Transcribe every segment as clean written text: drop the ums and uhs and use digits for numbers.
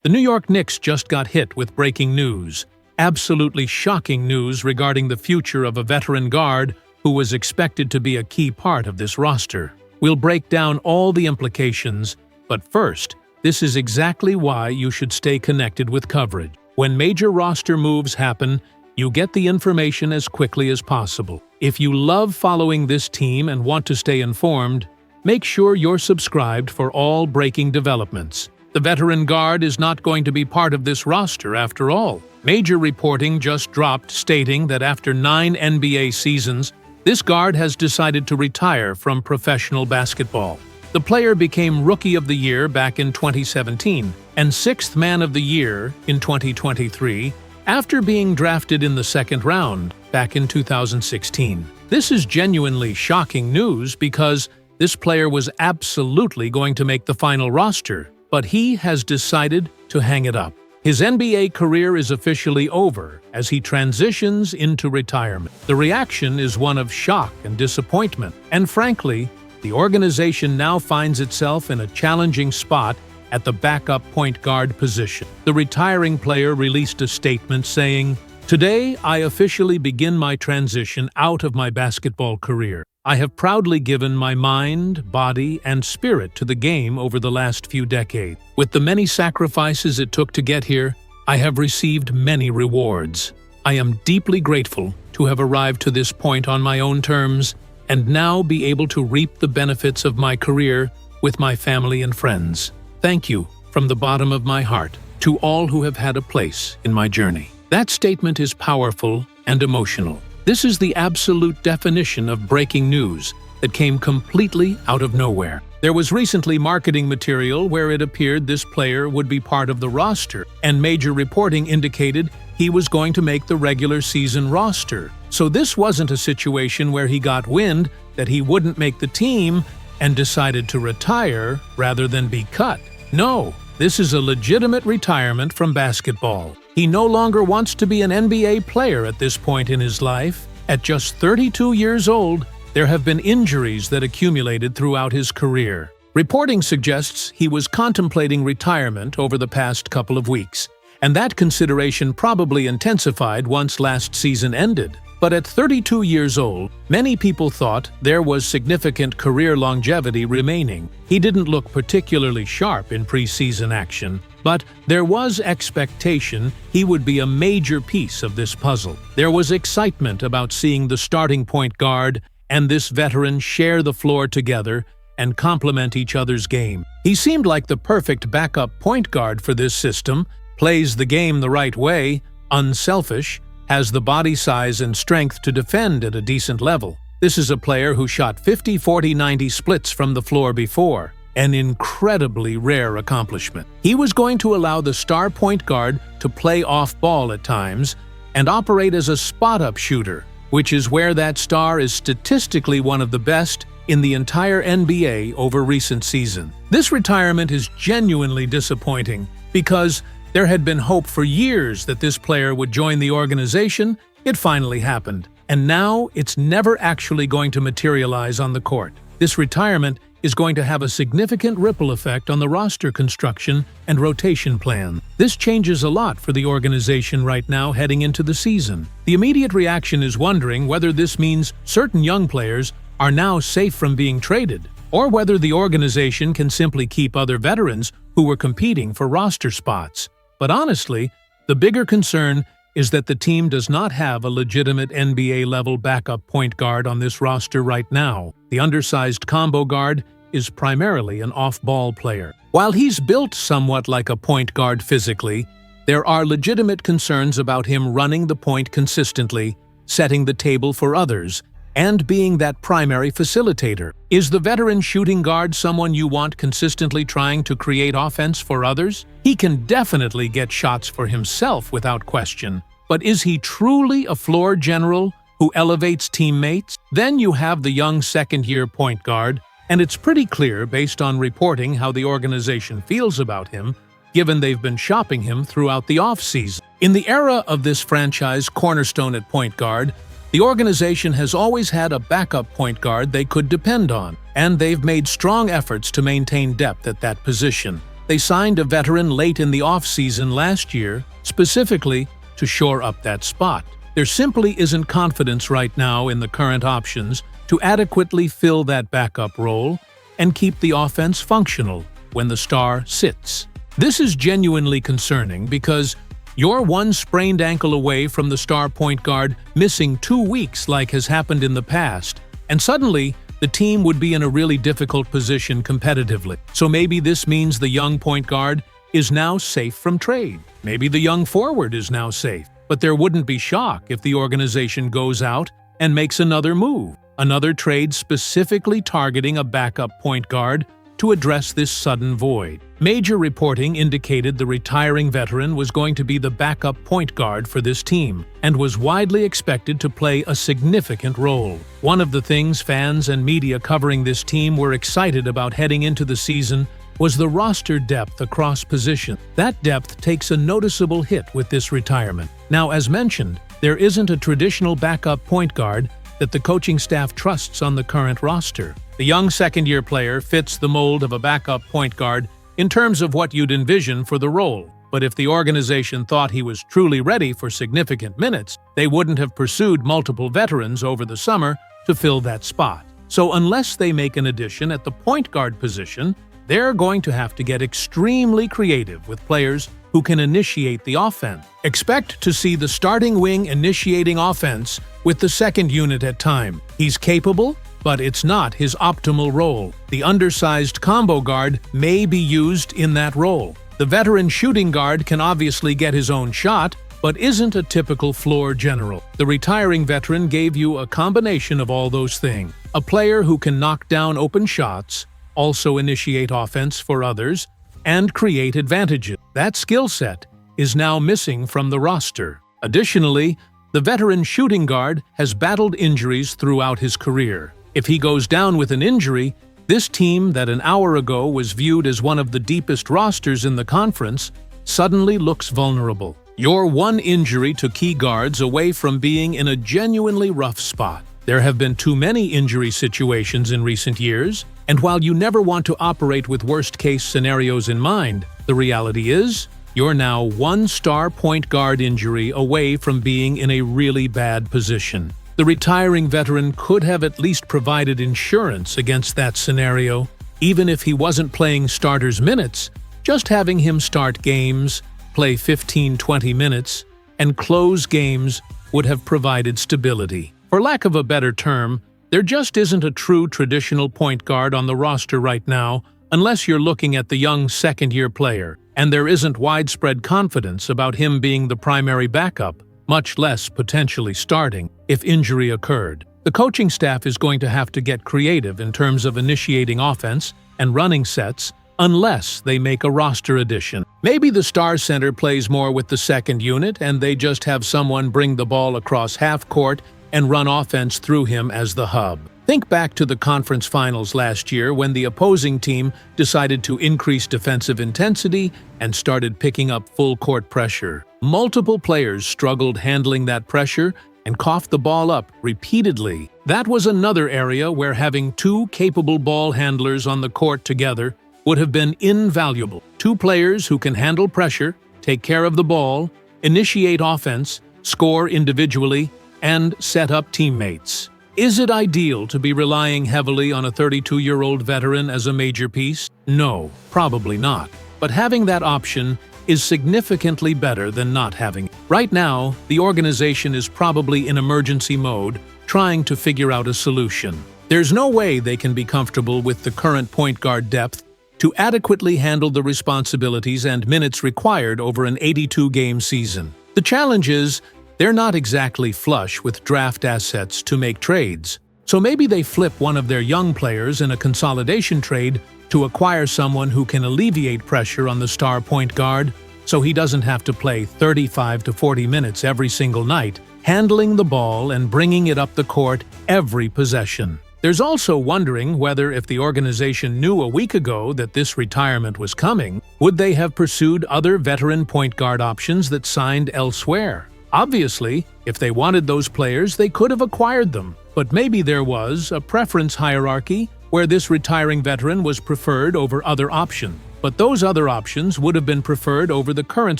The New York Knicks just got hit with breaking news. Absolutely shocking news regarding the future of a veteran guard who was expected to be a key part of this roster. We'll break down all the implications, but first, this is exactly why you should stay connected with coverage. When major roster moves happen, you get the information as quickly as possible. If you love following this team and want to stay informed, make sure you're subscribed for all breaking developments. The veteran guard is not going to be part of this roster after all. Major reporting just dropped stating that after 9 NBA seasons, this guard has decided to retire from professional basketball. The player became Rookie of the Year back in 2017 and 6th Man of the Year in 2023 after being drafted in the 2nd round back in 2016. This is genuinely shocking news because this player was absolutely going to make the final roster, but he has decided to hang it up. His NBA career is officially over as he transitions into retirement. The reaction is one of shock and disappointment, and frankly, the organization now finds itself in a challenging spot at the backup point guard position. The retiring player released a statement saying, "Today, I officially begin my transition out of my basketball career. I have proudly given my mind, body, and spirit to the game over the last few decades. With the many sacrifices it took to get here, I have received many rewards. I am deeply grateful to have arrived to this point on my own terms and now be able to reap the benefits of my career with my family and friends. Thank you from the bottom of my heart to all who have had a place in my journey." That statement is powerful and emotional. This is the absolute definition of breaking news that came completely out of nowhere. There was recently marketing material where it appeared this player would be part of the roster, and major reporting indicated he was going to make the regular season roster. So this wasn't a situation where he got wind that he wouldn't make the team and decided to retire rather than be cut. No, this is a legitimate retirement from basketball. He no longer wants to be an NBA player at this point in his life. At just 32 years old, there have been injuries that accumulated throughout his career. Reporting suggests he was contemplating retirement over the past couple of weeks, and that consideration probably intensified once last season ended. But at 32 years old, many people thought there was significant career longevity remaining. He didn't look particularly sharp in preseason action, but there was expectation he would be a major piece of this puzzle. There was excitement about seeing the starting point guard and this veteran share the floor together and complement each other's game. He seemed like the perfect backup point guard for this system, plays the game the right way, unselfish, has the body size and strength to defend at a decent level. This is a player who shot 50-40-90 splits from the floor before, an incredibly rare accomplishment. He was going to allow the star point guard to play off ball at times and operate as a spot-up shooter, which is where that star is statistically one of the best in the entire NBA over recent seasons. This retirement is genuinely disappointing because there had been hope for years that this player would join the organization. It finally happened, and now it's never actually going to materialize on the court. This retirement is going to have a significant ripple effect on the roster construction and rotation plan. This changes a lot for the organization right now heading into the season. The immediate reaction is wondering whether this means certain young players are now safe from being traded, or whether the organization can simply keep other veterans who were competing for roster spots. But honestly, the bigger concern is that the team does not have a legitimate NBA-level backup point guard on this roster right now. The undersized combo guard is primarily an off-ball player. While he's built somewhat like a point guard physically, there are legitimate concerns about him running the point consistently, setting the table for others, and being that primary facilitator. Is the veteran shooting guard someone you want consistently trying to create offense for others? He can definitely get shots for himself without question, but is he truly a floor general who elevates teammates? Then you have the young second-year point guard, and it's pretty clear based on reporting how the organization feels about him, given they've been shopping him throughout the offseason. In the era of this franchise cornerstone at point guard, the organization has always had a backup point guard they could depend on, and they've made strong efforts to maintain depth at that position. They signed a veteran late in the offseason last year, specifically to shore up that spot. There simply isn't confidence right now in the current options to adequately fill that backup role and keep the offense functional when the star sits. This is genuinely concerning because you're one sprained ankle away from the star point guard missing 2 weeks like has happened in the past, and suddenly the team would be in a really difficult position competitively. So maybe this means the young point guard is now safe from trade. Maybe the young forward is now safe. But there wouldn't be shock if the organization goes out and makes another move, another trade specifically targeting a backup point guard to address this sudden void. Major reporting indicated the retiring veteran was going to be the backup point guard for this team and was widely expected to play a significant role. One of the things fans and media covering this team were excited about heading into the season was the roster depth across position. That depth takes a noticeable hit with this retirement. Now, as mentioned, there isn't a traditional backup point guard that the coaching staff trusts on the current roster. The young second-year player fits the mold of a backup point guard in terms of what you'd envision for the role. But if the organization thought he was truly ready for significant minutes, they wouldn't have pursued multiple veterans over the summer to fill that spot. So unless they make an addition at the point guard position, they're going to have to get extremely creative with players who can initiate the offense. Expect to see the starting wing initiating offense with the second unit at time. He's capable, but it's not his optimal role. The undersized combo guard may be used in that role. The veteran shooting guard can obviously get his own shot, but isn't a typical floor general. The retiring veteran gave you a combination of all those things. A player who can knock down open shots, also initiate offense for others, and create advantages. That skill set is now missing from the roster. Additionally, the veteran shooting guard has battled injuries throughout his career. If he goes down with an injury, this team that an hour ago was viewed as one of the deepest rosters in the conference suddenly looks vulnerable. You're one injury to key guards away from being in a genuinely rough spot. There have been too many injury situations in recent years, and while you never want to operate with worst-case scenarios in mind, the reality is you're now one star point guard injury away from being in a really bad position. The retiring veteran could have at least provided insurance against that scenario. Even if he wasn't playing starters minutes, just having him start games, play 15-20 minutes, and close games would have provided stability. For lack of a better term, there just isn't a true traditional point guard on the roster right now unless you're looking at the young second-year player, and there isn't widespread confidence about him being the primary backup, much less potentially starting, if injury occurred. The coaching staff is going to have to get creative in terms of initiating offense and running sets unless they make a roster addition. Maybe the star center plays more with the second unit and they just have someone bring the ball across half court and run offense through him as the hub. Think back to the conference finals last year when the opposing team decided to increase defensive intensity and started picking up full-court pressure. Multiple players struggled handling that pressure and coughed the ball up repeatedly. That was another area where having two capable ball handlers on the court together would have been invaluable. Two players who can handle pressure, take care of the ball, initiate offense, score individually, and set up teammates. Is it ideal to be relying heavily on a 32-year-old veteran as a major piece? No, probably not. But having that option is significantly better than not having it. Right now, the organization is probably in emergency mode, trying to figure out a solution. There's no way they can be comfortable with the current point guard depth to adequately handle the responsibilities and minutes required over an 82-game season. The challenge is, they're not exactly flush with draft assets to make trades, so maybe they flip one of their young players in a consolidation trade to acquire someone who can alleviate pressure on the star point guard so he doesn't have to play 35 to 40 minutes every single night, handling the ball and bringing it up the court every possession. There's also wondering whether if the organization knew a week ago that this retirement was coming, would they have pursued other veteran point guard options that signed elsewhere? Obviously, if they wanted those players, they could have acquired them. But maybe there was a preference hierarchy where this retiring veteran was preferred over other options. but those other options would have been preferred over the current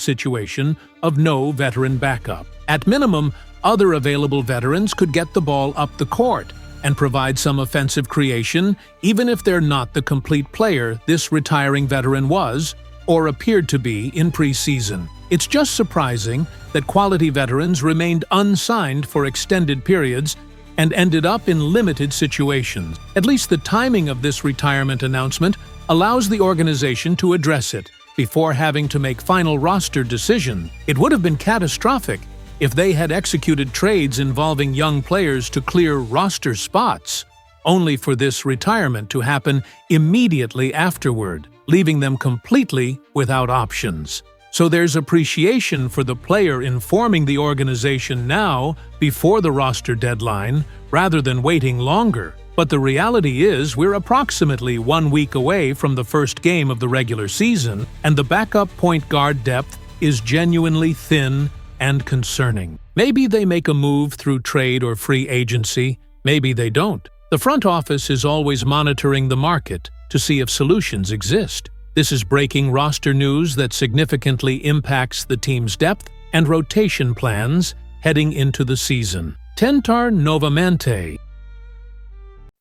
situation of no veteran backup. At minimum, other available veterans could get the ball up the court and provide some offensive creation, even if they're not the complete player this retiring veteran was or appeared to be in preseason. It's just surprising that quality veterans remained unsigned for extended periods and ended up in limited situations. At least the timing of this retirement announcement allows the organization to address it before having to make final roster decisions. It would have been catastrophic if they had executed trades involving young players to clear roster spots, only for this retirement to happen immediately afterward, leaving them completely without options. So there's appreciation for the player informing the organization now before the roster deadline, rather than waiting longer. But the reality is we're approximately 1 week away from the first game of the regular season, and the backup point guard depth is genuinely thin and concerning. Maybe they make a move through trade or free agency, maybe they don't. The front office is always monitoring the market to see if solutions exist. This is breaking roster news that significantly impacts the team's depth and rotation plans heading into the season. Tentar novamente.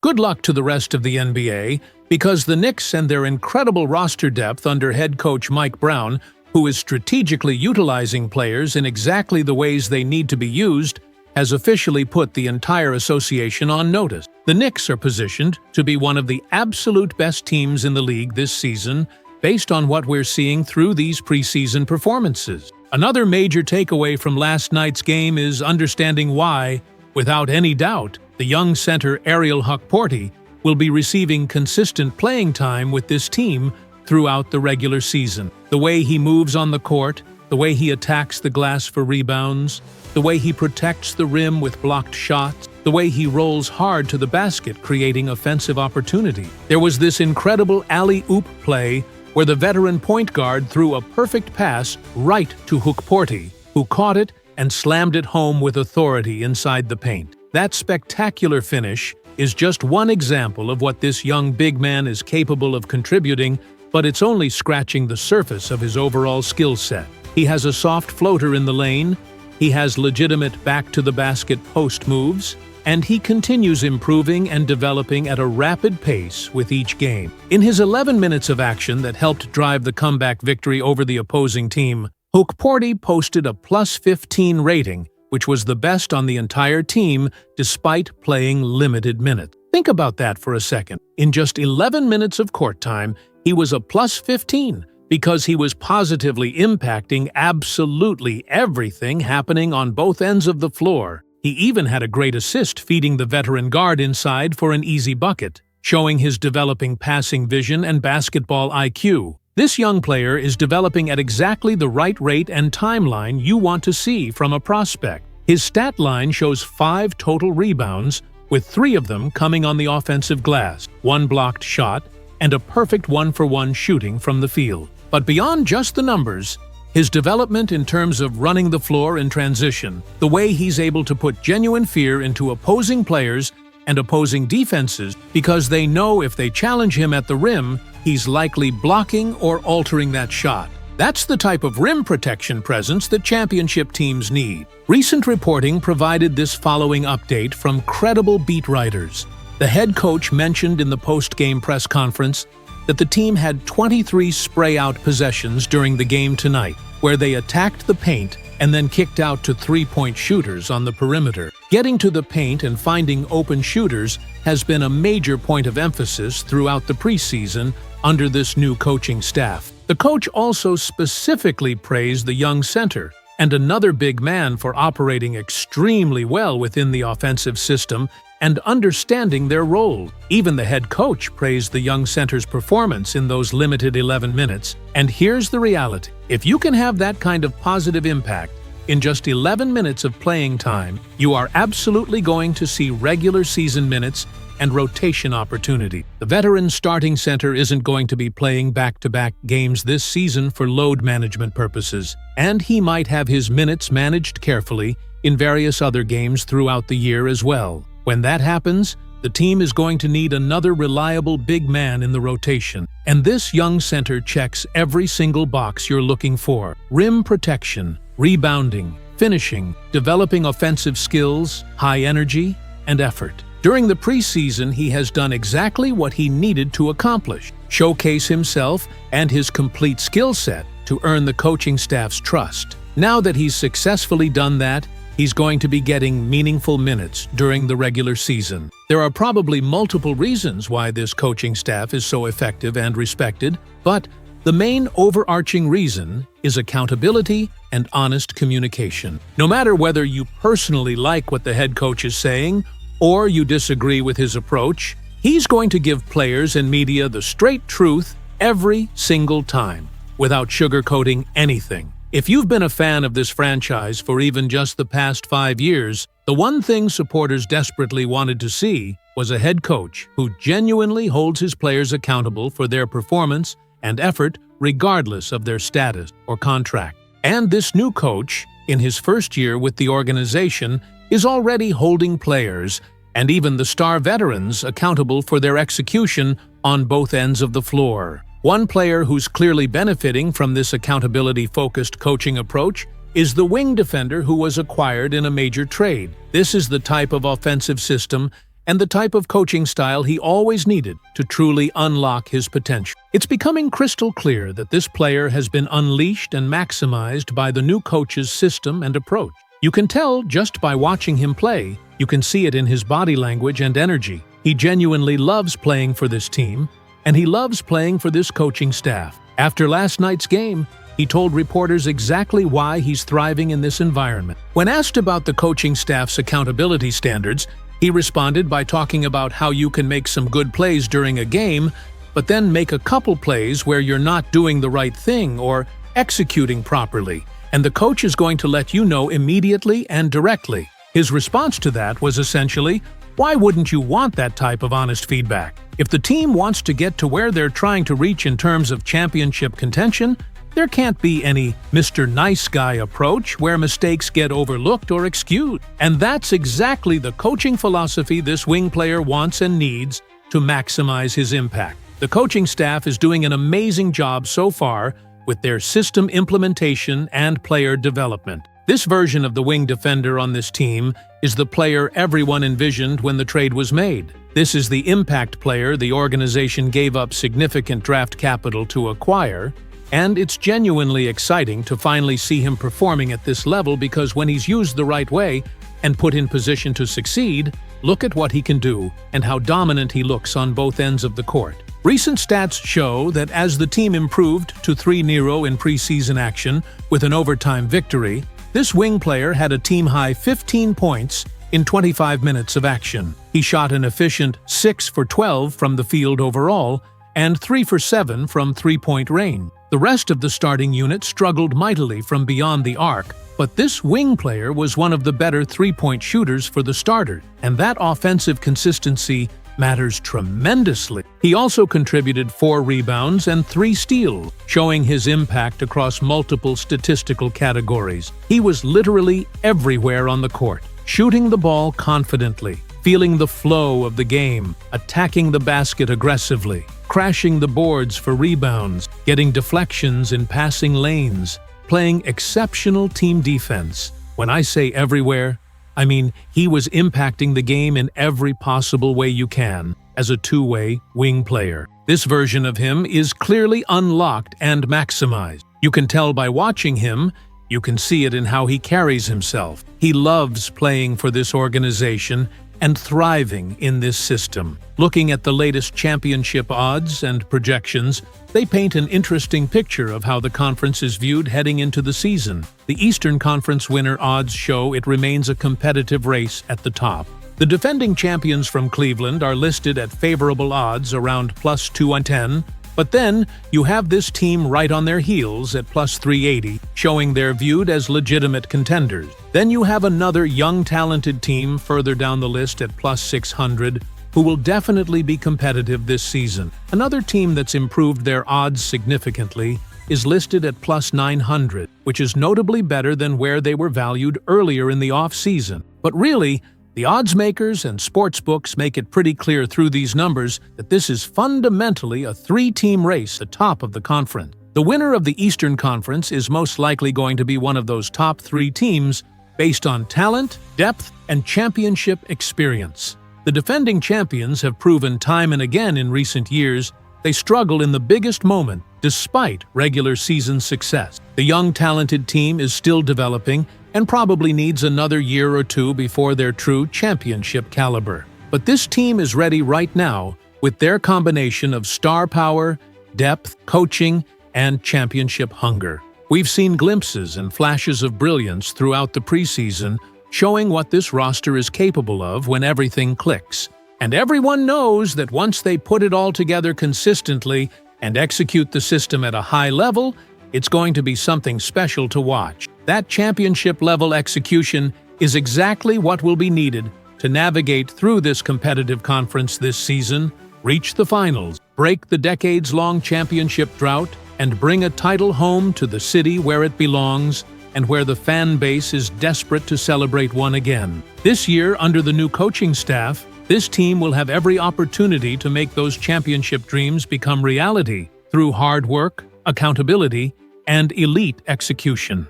Good luck to the rest of the NBA, because the Knicks and their incredible roster depth under head coach Mike Brown, who is strategically utilizing players in exactly the ways they need to be used, has officially put the entire association on notice. The Knicks are positioned to be one of the absolute best teams in the league this season, based on what we're seeing through these preseason performances. Another major takeaway from last night's game is understanding why, without any doubt, the young center Ariel Hukporti will be receiving consistent playing time with this team throughout the regular season. The way he moves on the court, the way he attacks the glass for rebounds, the way he protects the rim with blocked shots, the way he rolls hard to the basket, creating offensive opportunity. There was this incredible alley-oop play where the veteran point guard threw a perfect pass right to Hukporti, who caught it and slammed it home with authority inside the paint. That spectacular finish is just one example of what this young big man is capable of contributing, but it's only scratching the surface of his overall skill set. He has a soft floater in the lane, he has legitimate back-to-the-basket post moves, and he continues improving and developing at a rapid pace with each game. In his 11 minutes of action that helped drive the comeback victory over the opposing team, Hukporti posted a +15 rating, which was the best on the entire team despite playing limited minutes. Think about that for a second. In just 11 minutes of court time, he was a +15 because he was positively impacting absolutely everything happening on both ends of the floor. He even had a great assist feeding the veteran guard inside for an easy bucket, showing his developing passing vision and basketball IQ. This young player is developing at exactly the right rate and timeline you want to see from a prospect. His stat line shows 5 total rebounds, with 3 of them coming on the offensive glass, 1 blocked shot, and a perfect 1-for-1 shooting from the field. But beyond just the numbers, his development in terms of running the floor in transition, the way he's able to put genuine fear into opposing players and opposing defenses because they know if they challenge him at the rim, he's likely blocking or altering that shot. That's the type of rim protection presence that championship teams need. Recent reporting provided this following update from credible beat writers. The head coach mentioned in the post-game press conference that the team had 23 spray-out possessions during the game tonight, where they attacked the paint and then kicked out to three-point shooters on the perimeter. Getting to the paint and finding open shooters has been a major point of emphasis throughout the preseason under this new coaching staff. The coach also specifically praised the young center and another big man for operating extremely well within the offensive system and understanding their role. Even the head coach praised the young center's performance in those limited 11 minutes. And here's the reality. If you can have that kind of positive impact in just 11 minutes of playing time, you are absolutely going to see regular season minutes and rotation opportunity. The veteran starting center isn't going to be playing back-to-back games this season for load management purposes, and he might have his minutes managed carefully in various other games throughout the year as well. When that happens, The team is going to need another reliable big man in the rotation, and this young center checks every single box you're looking for. Rim protection, rebounding, finishing, developing offensive skills, high energy, and effort. During the preseason, he has done exactly what he needed to accomplish: showcase himself and his complete skill set to earn the coaching staff's trust. Now that he's successfully done that, he's going to be getting meaningful minutes during the regular season. There are probably multiple reasons why this coaching staff is so effective and respected, but the main overarching reason is accountability and honest communication. No matter whether you personally like what the head coach is saying or you disagree with his approach, he's going to give players and media the straight truth every single time, without sugarcoating anything. If you've been a fan of this franchise for even just the past 5 years, the one thing supporters desperately wanted to see was a head coach who genuinely holds his players accountable for their performance and effort regardless of their status or contract. And this new coach, in his first year with the organization, is already holding players and even the star veterans accountable for their execution on both ends of the floor. One player who's clearly benefiting from this accountability-focused coaching approach is the wing defender who was acquired in a major trade. This is the type of offensive system and the type of coaching style he always needed to truly unlock his potential. It's becoming crystal clear that this player has been unleashed and maximized by the new coach's system and approach. You can tell just by watching him play. You can see it in his body language and energy. He genuinely loves playing for this team, and he loves playing for this coaching staff. After last night's game, he told reporters exactly why he's thriving in this environment. When asked about the coaching staff's accountability standards, he responded by talking about how you can make some good plays during a game, but then make a couple plays where you're not doing the right thing or executing properly, and the coach is going to let you know immediately and directly. His response to that was essentially, why wouldn't you want that type of honest feedback? If the team wants to get to where they're trying to reach in terms of championship contention, there can't be any Mr. Nice Guy approach where mistakes get overlooked or excused. And that's exactly the coaching philosophy this wing player wants and needs to maximize his impact. The coaching staff is doing an amazing job so far with their system implementation and player development. This version of the wing defender on this team is the player everyone envisioned when the trade was made. This is the impact player the organization gave up significant draft capital to acquire, and it's genuinely exciting to finally see him performing at this level because when he's used the right way and put in position to succeed, look at what he can do and how dominant he looks on both ends of the court. Recent stats show that as the team improved to 3-0 in preseason action with an overtime victory, this wing player had a team-high 15 points in 25 minutes of action. He shot an efficient 6 for 12 from the field overall and 3 for 7 from three-point range. The rest of the starting unit struggled mightily from beyond the arc, but this wing player was one of the better three-point shooters for the starter, and that offensive consistency matters tremendously. He also contributed 4 rebounds and 3 steals, showing his impact across multiple statistical categories. He was literally everywhere on the court, shooting the ball confidently, feeling the flow of the game, attacking the basket aggressively, crashing the boards for rebounds, getting deflections in passing lanes, playing exceptional team defense. When I say everywhere, I mean he was impacting the game in every possible way you can as a two-way wing player. This version of him is clearly unlocked and maximized. You can tell by watching him. You can see it in how he carries himself. He loves playing for this organization and thriving in this system. Looking at the latest championship odds and projections, they paint an interesting picture of how the conference is viewed heading into the season. The Eastern Conference winner odds show it remains a competitive race at the top. The defending champions from Cleveland are listed at favorable odds around plus 210, but then you have this team right on their heels at plus 380, showing they're viewed as legitimate contenders. Then you have another young talented team further down the list at plus 600, who will definitely be competitive this season. Another team that's improved their odds significantly is listed at plus 900, which is notably better than where they were valued earlier in the off-season. But really, The odds makers and sportsbooks make it pretty clear through these numbers that this is fundamentally a three-team race atop of the conference. The winner of the Eastern Conference is most likely going to be one of those top three teams based on talent, depth, and championship experience. The defending champions have proven time and again in recent years they struggle in the biggest moment despite regular season success. The young, talented team is still developing and probably needs another year or two before they're true championship caliber. But this team is ready right now with their combination of star power, depth, coaching, and championship hunger. We've seen glimpses and flashes of brilliance throughout the preseason, showing what this roster is capable of when everything clicks. And everyone knows that once they put it all together consistently and execute the system at a high level, it's going to be something special to watch. That championship-level execution is exactly what will be needed to navigate through this competitive conference this season, reach the finals, break the decades-long championship drought, and bring a title home to the city where it belongs and where the fan base is desperate to celebrate one again. This year, under the new coaching staff, this team will have every opportunity to make those championship dreams become reality through hard work, accountability, and elite execution.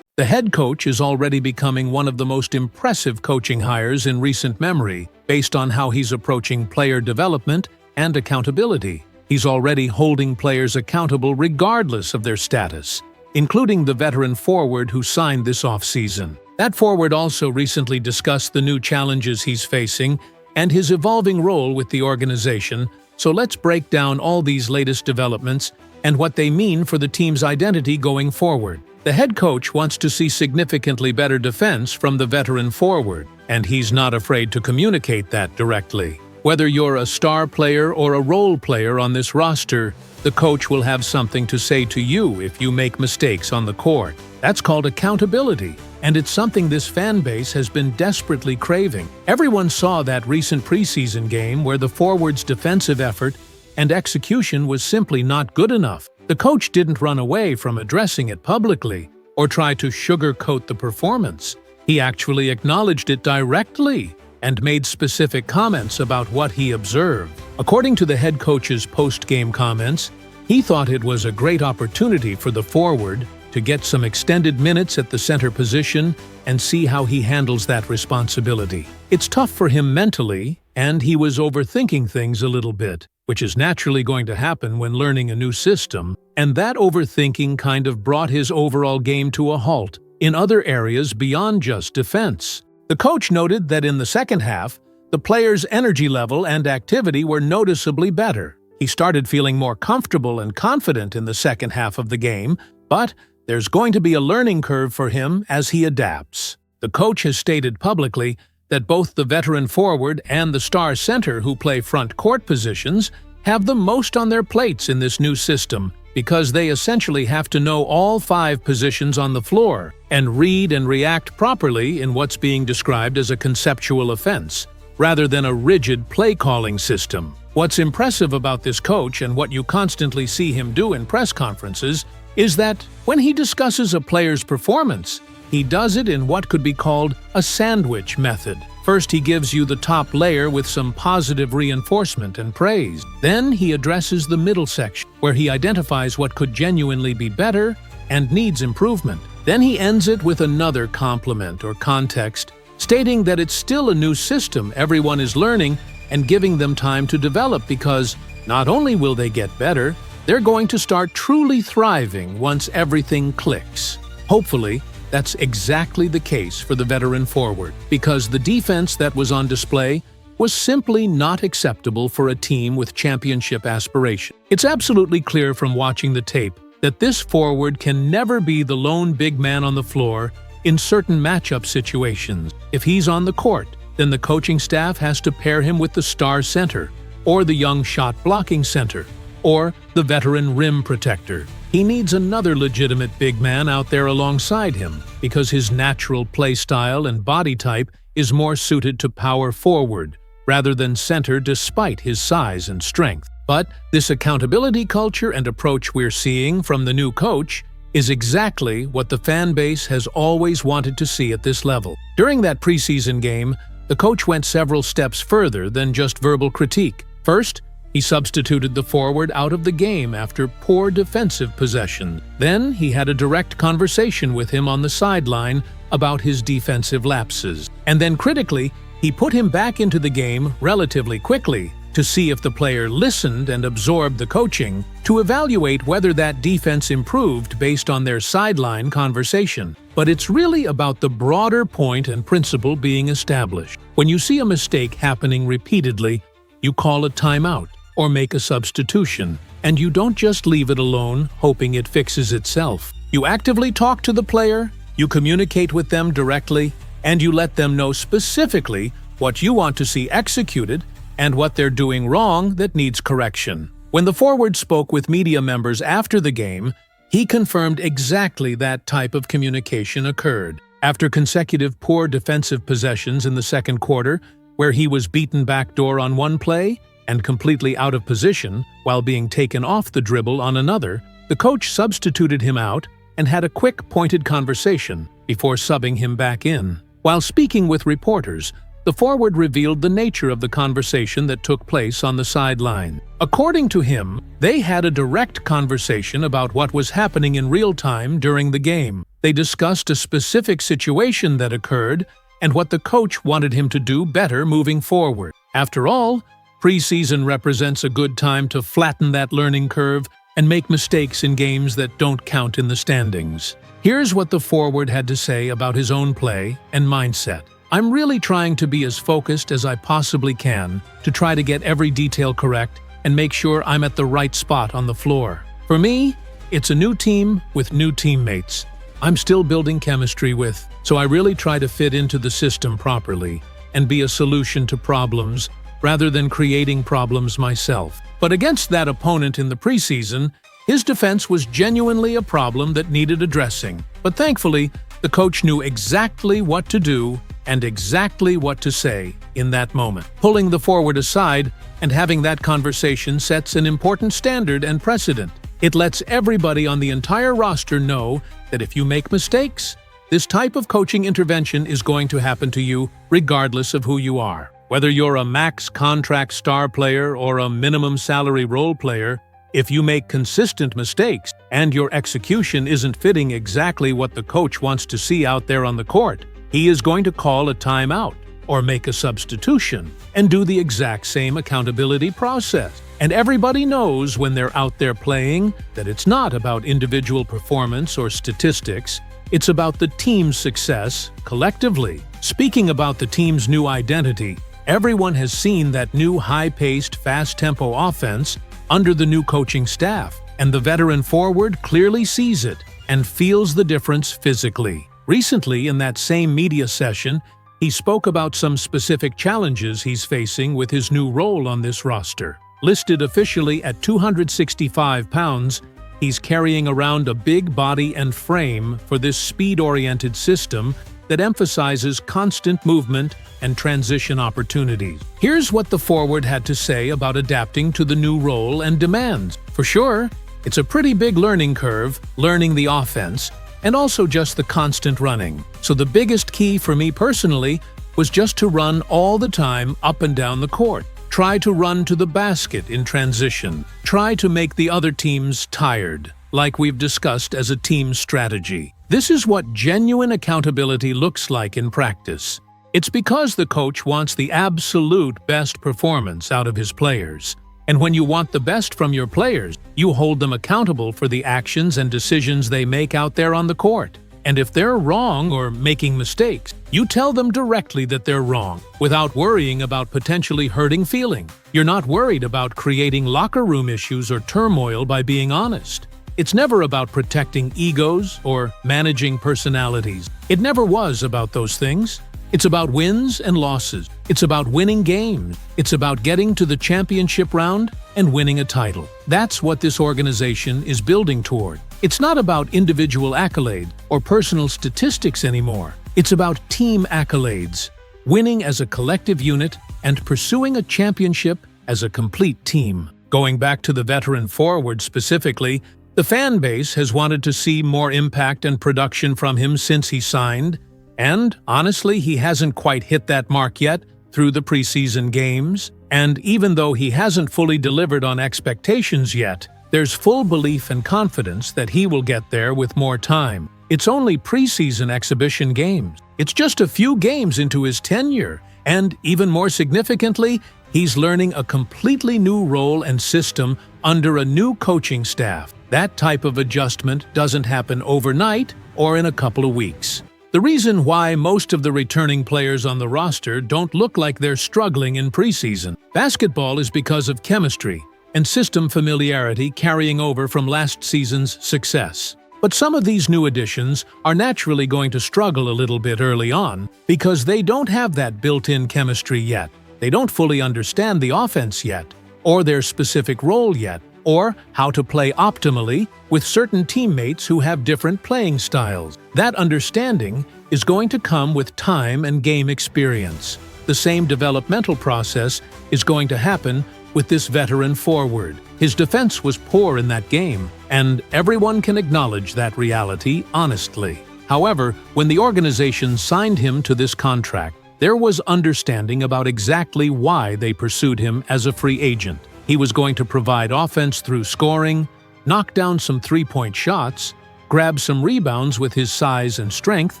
The head coach is already becoming one of the most impressive coaching hires in recent memory, based on how he's approaching player development and accountability. He's already holding players accountable regardless of their status, including the veteran forward who signed this offseason. That forward also recently discussed the new challenges he's facing and his evolving role with the organization, so let's break down all these latest developments and what they mean for the team's identity going forward. The head coach wants to see significantly better defense from the veteran forward, and he's not afraid to communicate that directly. Whether you're a star player or a role player on this roster, the coach will have something to say to you if you make mistakes on the court. That's called accountability, and it's something this fan base has been desperately craving. Everyone saw that recent preseason game where the forward's defensive effort and execution was simply not good enough. The coach didn't run away from addressing it publicly or try to sugarcoat the performance. He actually acknowledged it directly and made specific comments about what he observed. According to the head coach's post-game comments, he thought it was a great opportunity for the forward to get some extended minutes at the center position and see how he handles that responsibility. It's tough for him mentally, and he was overthinking things a little bit, which is naturally going to happen when learning a new system, and that overthinking kind of brought his overall game to a halt in other areas beyond just defense. The coach noted that in the second half, the players' energy level and activity were noticeably better. He started feeling more comfortable and confident in the second half of the game, but there's going to be a learning curve for him as he adapts. The coach has stated publicly that both the veteran forward and the star center who play front court positions have the most on their plates in this new system because they essentially have to know all 5 positions on the floor and read and react properly in what's being described as a conceptual offense, rather than a rigid play-calling system. What's impressive about this coach and what you constantly see him do in press conferences is that when he discusses a player's performance, he does it in what could be called a sandwich method. First, he gives you the top layer with some positive reinforcement and praise. Then he addresses the middle section, where he identifies what could genuinely be better and needs improvement. Then he ends it with another compliment or context, stating that it's still a new system everyone is learning and giving them time to develop because not only will they get better, they're going to start truly thriving once everything clicks. Hopefully, that's exactly the case for the veteran forward, because the defense that was on display was simply not acceptable for a team with championship aspirations. It's absolutely clear from watching the tape that this forward can never be the lone big man on the floor in certain matchup situations. If he's on the court, then the coaching staff has to pair him with the star center, or the young shot-blocking center, or the veteran rim protector. He needs another legitimate big man out there alongside him because his natural play style and body type is more suited to power forward rather than center despite his size and strength. But this accountability culture and approach we're seeing from the new coach is exactly what the fan base has always wanted to see at this level. During that preseason game, the coach went several steps further than just verbal critique. First, he substituted the forward out of the game after poor defensive possession. Then, he had a direct conversation with him on the sideline about his defensive lapses. And then critically, he put him back into the game relatively quickly to see if the player listened and absorbed the coaching, to evaluate whether that defense improved based on their sideline conversation. But it's really about the broader point and principle being established. When you see a mistake happening repeatedly, you call a timeout or make a substitution, and you don't just leave it alone hoping it fixes itself. You actively talk to the player, you communicate with them directly, and you let them know specifically what you want to see executed and what they're doing wrong that needs correction. When the forward spoke with media members after the game, he confirmed exactly that type of communication occurred. After consecutive poor defensive possessions in the second quarter, where he was beaten backdoor on one play and completely out of position while being taken off the dribble on another, the coach substituted him out and had a quick, pointed conversation before subbing him back in. While speaking with reporters, the forward revealed the nature of the conversation that took place on the sideline. According to him, they had a direct conversation about what was happening in real time during the game. They discussed a specific situation that occurred and what the coach wanted him to do better moving forward. After all, preseason represents a good time to flatten that learning curve and make mistakes in games that don't count in the standings. Here's what the forward had to say about his own play and mindset. "I'm really trying to be as focused as I possibly can to try to get every detail correct and make sure I'm at the right spot on the floor. For me, it's a new team with new teammates I'm still building chemistry with, so I really try to fit into the system properly and be a solution to problems rather than creating problems myself." But against that opponent in the preseason, his defense was genuinely a problem that needed addressing. But thankfully, the coach knew exactly what to do and exactly what to say in that moment. Pulling the forward aside and having that conversation sets an important standard and precedent. It lets everybody on the entire roster know that if you make mistakes, this type of coaching intervention is going to happen to you regardless of who you are. Whether you're a max contract star player or a minimum salary role player, if you make consistent mistakes and your execution isn't fitting exactly what the coach wants to see out there on the court, he is going to call a timeout or make a substitution and do the exact same accountability process. And everybody knows when they're out there playing that it's not about individual performance or statistics, it's about the team's success collectively. Speaking about the team's new identity, everyone has seen that new high-paced, fast-tempo offense under the new coaching staff, and the veteran forward clearly sees it and feels the difference physically. Recently, in that same media session, he spoke about some specific challenges he's facing with his new role on this roster. Listed officially at 265 pounds, he's carrying around a big body and frame for this speed-oriented system that emphasizes constant movement and transition opportunities. Here's what the forward had to say about adapting to the new role and demands. For sure, it's a pretty big learning curve, learning the offense, and also just the constant running. So the biggest key for me personally was just to run all the time up and down the court. Try to run to the basket in transition. Try to make the other teams tired, like we've discussed as a team strategy. This is what genuine accountability looks like in practice. It's because the coach wants the absolute best performance out of his players. And when you want the best from your players, you hold them accountable for the actions and decisions they make out there on the court. And if they're wrong or making mistakes, you tell them directly that they're wrong, without worrying about potentially hurting feelings. You're not worried about creating locker room issues or turmoil by being honest. It's never about protecting egos or managing personalities. It never was about those things. It's about wins and losses. It's about winning games. It's about getting to the championship round and winning a title. That's what this organization is building toward. It's not about individual accolades or personal statistics anymore. It's about team accolades, winning as a collective unit and pursuing a championship as a complete team. Going back to the veteran forward specifically, The fan base has wanted to see more impact and production from him since he signed, and honestly, he hasn't quite hit that mark yet through the preseason games. And even though he hasn't fully delivered on expectations yet, there's full belief and confidence that he will get there with more time. It's only preseason exhibition games. It's just a few games into his tenure, and even more significantly, he's learning a completely new role and system under a new coaching staff. That type of adjustment doesn't happen overnight or in a couple of weeks. The reason why most of the returning players on the roster don't look like they're struggling in preseason basketball is because of chemistry and system familiarity carrying over from last season's success. But some of these new additions are naturally going to struggle a little bit early on because they don't have that built-in chemistry yet. They don't fully understand the offense yet, or their specific role yet, or how to play optimally with certain teammates who have different playing styles. That understanding is going to come with time and game experience. The same developmental process is going to happen with this veteran forward. His defense was poor in that game, and everyone can acknowledge that reality honestly. However, when the organization signed him to this contract, there was understanding about exactly why they pursued him as a free agent. He was going to provide offense through scoring, knock down some three-point shots, grab some rebounds with his size and strength,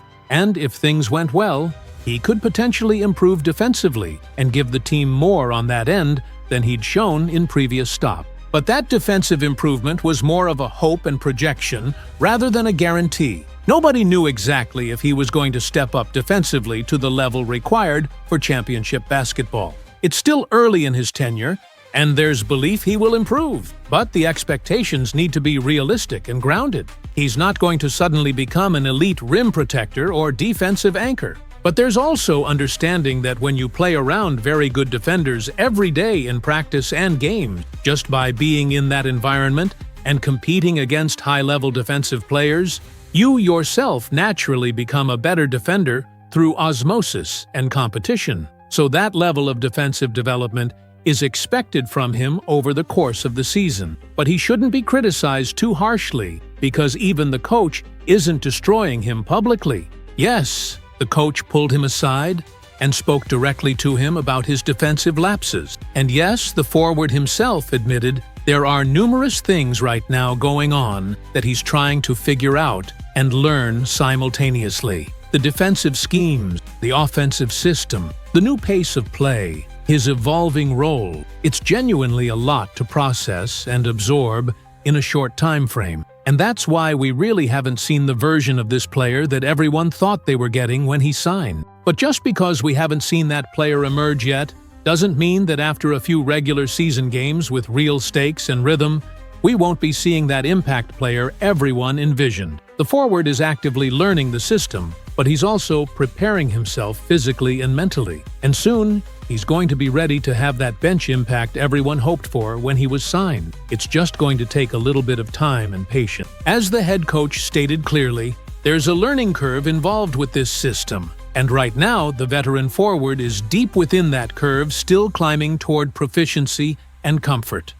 and if things went well, he could potentially improve defensively and give the team more on that end than he'd shown in previous stops. But that defensive improvement was more of a hope and projection rather than a guarantee. Nobody knew exactly if he was going to step up defensively to the level required for championship basketball. It's still early in his tenure, and there's belief he will improve. But the expectations need to be realistic and grounded. He's not going to suddenly become an elite rim protector or defensive anchor. But there's also understanding that when you play around very good defenders every day in practice and games, just by being in that environment and competing against high-level defensive players, you yourself naturally become a better defender through osmosis and competition. So that level of defensive development is expected from him over the course of the season. But he shouldn't be criticized too harshly because even the coach isn't destroying him publicly. Yes, the coach pulled him aside and spoke directly to him about his defensive lapses. And yes, the forward himself admitted there are numerous things right now going on that he's trying to figure out and learn simultaneously. The defensive schemes, the offensive system, the new pace of play, his evolving role. It's genuinely a lot to process and absorb in a short time frame. And that's why we really haven't seen the version of this player that everyone thought they were getting when he signed. But just because we haven't seen that player emerge yet, doesn't mean that after a few regular season games with real stakes and rhythm, we won't be seeing that impact player everyone envisioned. The forward is actively learning the system, but he's also preparing himself physically and mentally. And soon, he's going to be ready to have that bench impact everyone hoped for when he was signed. It's just going to take a little bit of time and patience. As the head coach stated clearly, there's a learning curve involved with this system. And right now, the veteran forward is deep within that curve, still climbing toward proficiency and comfort.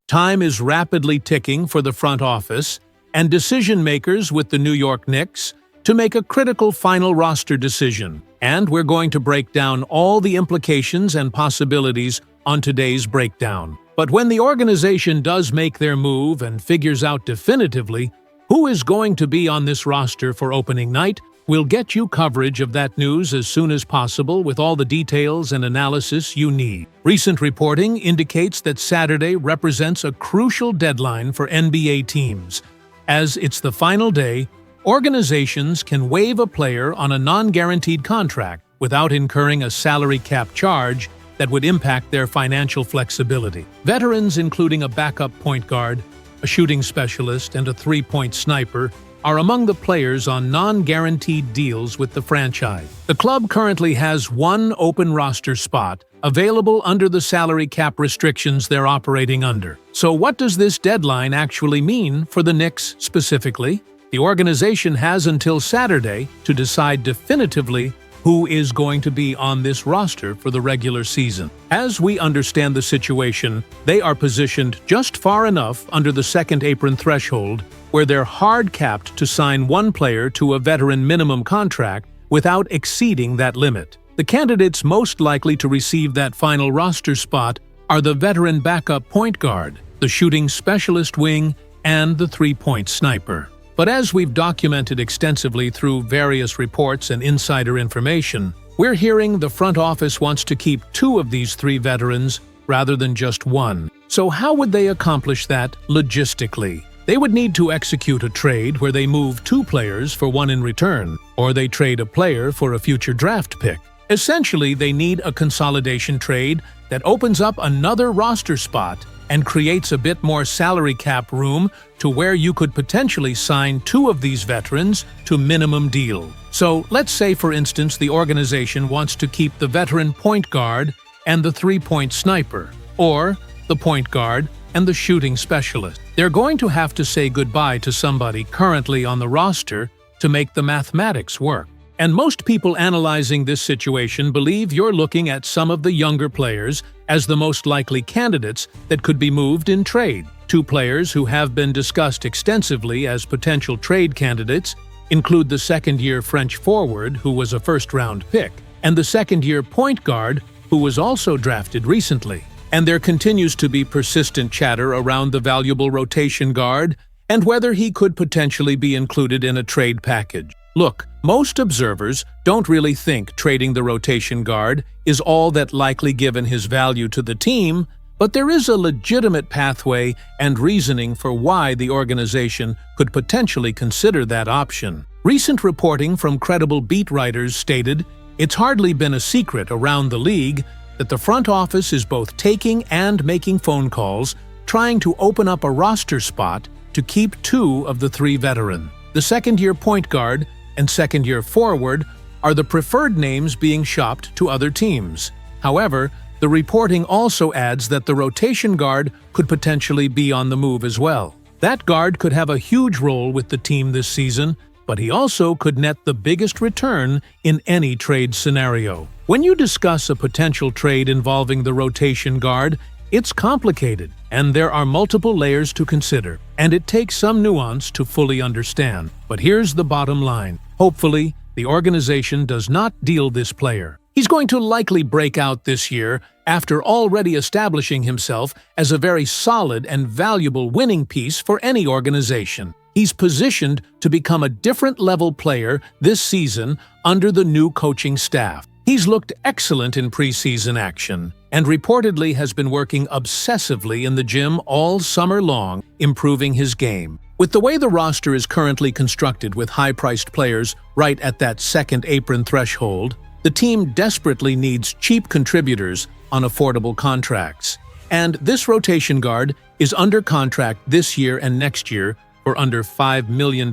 Time is rapidly ticking for the front office and decision-makers with the New York Knicks to make a critical final roster decision. And we're going to break down all the implications and possibilities on today's breakdown. But when the organization does make their move and figures out definitively who is going to be on this roster for opening night, we'll get you coverage of that news as soon as possible with all the details and analysis you need. Recent reporting indicates that Saturday represents a crucial deadline for NBA teams. As it's the final day, organizations can waive a player on a non-guaranteed contract without incurring a salary cap charge that would impact their financial flexibility. Veterans, including a backup point guard, a shooting specialist, and a three-point sniper, are among the players on non-guaranteed deals with the franchise. The club currently has one open roster spot available under the salary cap restrictions they're operating under. So what does this deadline actually mean for the Knicks specifically? The organization has until Saturday to decide definitively who is going to be on this roster for the regular season. As we understand the situation, they are positioned just far enough under the second apron threshold where they're hard-capped to sign one player to a veteran minimum contract without exceeding that limit. The candidates most likely to receive that final roster spot are the veteran backup point guard, the shooting specialist wing, and the three-point sniper. But as we've documented extensively through various reports and insider information, we're hearing the front office wants to keep two of these three veterans rather than just one. So how would they accomplish that logistically? They would need to execute a trade where they move two players for one in return, or they trade a player for a future draft pick. Essentially, they need a consolidation trade that opens up another roster spot and creates a bit more salary cap room to where you could potentially sign two of these veterans to minimum deal. So let's say, for instance, the organization wants to keep the veteran point guard and the three-point sniper, or the point guard and the shooting specialist. They're going to have to say goodbye to somebody currently on the roster to make the mathematics work. And most people analyzing this situation believe you're looking at some of the younger players as the most likely candidates that could be moved in trade. Two players who have been discussed extensively as potential trade candidates include the second-year French forward, who was a first-round pick, and the second-year point guard, who was also drafted recently. And there continues to be persistent chatter around the valuable rotation guard and whether he could potentially be included in a trade package. Look, most observers don't really think trading the rotation guard is all that likely given his value to the team, but there is a legitimate pathway and reasoning for why the organization could potentially consider that option. Recent reporting from credible beat writers stated it's hardly been a secret around the league that the front office is both taking and making phone calls, trying to open up a roster spot to keep two of the three veterans. The second-year point guard and second-year forward are the preferred names being shopped to other teams. However, the reporting also adds that the rotation guard could potentially be on the move as well. That guard could have a huge role with the team this season, but he also could net the biggest return in any trade scenario. When you discuss a potential trade involving the rotation guard, it's complicated, and there are multiple layers to consider, and it takes some nuance to fully understand. But here's the bottom line. Hopefully, the organization does not deal this player. He's going to likely break out this year after already establishing himself as a very solid and valuable winning piece for any organization. He's positioned to become a different level player this season under the new coaching staff. He's looked excellent in preseason action and reportedly has been working obsessively in the gym all summer long, improving his game. With the way the roster is currently constructed with high-priced players right at that second apron threshold, the team desperately needs cheap contributors on affordable contracts. And this rotation guard is under contract this year and next year for under $5 million